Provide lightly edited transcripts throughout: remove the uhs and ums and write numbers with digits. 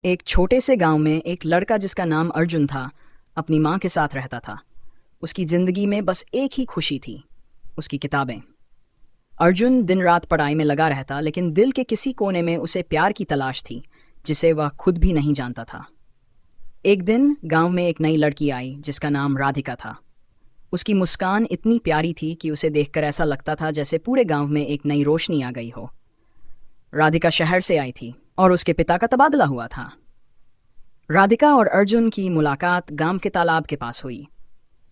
एक छोटे से गांव में एक लड़का जिसका नाम अर्जुन था, अपनी माँ के साथ रहता था। उसकी जिंदगी में बस एक ही खुशी थी, उसकी किताबें। अर्जुन दिन रात पढ़ाई में लगा रहता, लेकिन दिल के किसी कोने में उसे प्यार की तलाश थी, जिसे वह खुद भी नहीं जानता था। एक दिन गांव में एक नई लड़की आई जिसका नाम राधिका था। उसकी मुस्कान इतनी प्यारी थी कि उसे देखकर ऐसा लगता था जैसे पूरे गांव में एक नई रोशनी आ गई हो। राधिका शहर से आई थी और उसके पिता का तबादला हुआ था। राधिका और अर्जुन की मुलाकात गांव के तालाब के पास हुई।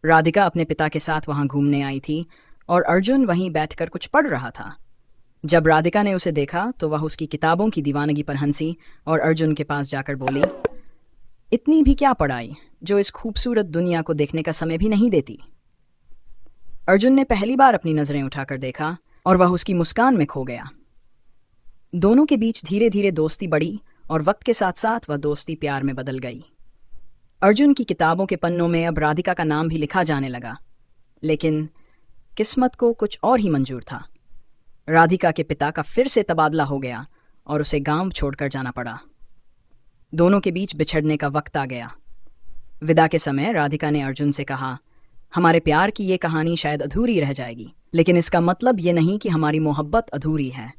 राधिका अपने पिता के साथ वहां घूमने आई थी और अर्जुन वहीं बैठकर कुछ पढ़ रहा था। जब राधिका ने उसे देखा तो वह उसकी किताबों की दीवानगी पर हंसी और अर्जुन के पास जाकर बोली, इतनी भी क्या पढ़ाई जो इस खूबसूरत दुनिया को देखने का समय भी नहीं देती। अर्जुन ने पहली बार अपनी नजरें उठाकर देखा और वह उसकी मुस्कान में खो गया। दोनों के बीच धीरे धीरे दोस्ती बढ़ी और वक्त के साथ साथ वह दोस्ती प्यार में बदल गई। अर्जुन की किताबों के पन्नों में अब राधिका का नाम भी लिखा जाने लगा, लेकिन किस्मत को कुछ और ही मंजूर था। राधिका के पिता का फिर से तबादला हो गया और उसे गांव छोड़कर जाना पड़ा। दोनों के बीच बिछड़ने का वक्त आ गया। विदा के समय राधिका ने अर्जुन से कहा, हमारे प्यार की ये कहानी शायद अधूरी रह जाएगी, लेकिन इसका मतलब ये नहीं कि हमारी मोहब्बत अधूरी है।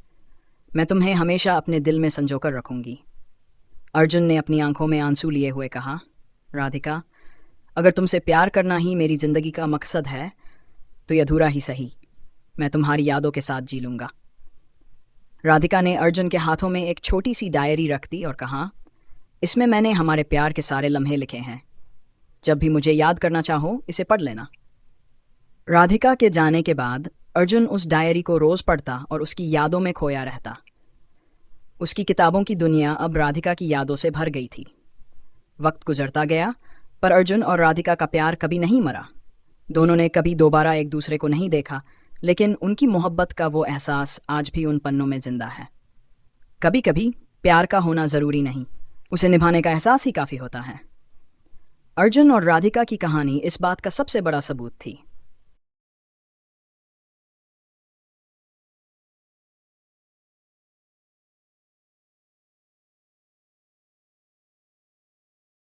मैं तुम्हें हमेशा अपने दिल में संजोकर रखूंगी। अर्जुन ने अपनी आंखों में आंसू लिए हुए कहा, राधिका, अगर तुमसे प्यार करना ही मेरी जिंदगी का मकसद है तो ये अधूरा ही सही, मैं तुम्हारी यादों के साथ जी लूंगा। राधिका ने अर्जुन के हाथों में एक छोटी सी डायरी रख दी और कहा, इसमें मैंने हमारे प्यार के सारे लम्हे लिखे हैं। जब भी मुझे याद करना चाहो इसे पढ़ लेना। राधिका के जाने के बाद अर्जुन उस डायरी को रोज पढ़ता और उसकी यादों में खोया रहता। उसकी किताबों की दुनिया अब राधिका की यादों से भर गई थी। वक्त गुजरता गया, पर अर्जुन और राधिका का प्यार कभी नहीं मरा। दोनों ने कभी दोबारा एक दूसरे को नहीं देखा, लेकिन उनकी मोहब्बत का वो एहसास आज भी उन पन्नों में जिंदा है। कभी कभी प्यार का होना जरूरी नहीं, उसे निभाने का एहसास ही काफी होता है। अर्जुन और राधिका की कहानी इस बात का सबसे बड़ा सबूत थी।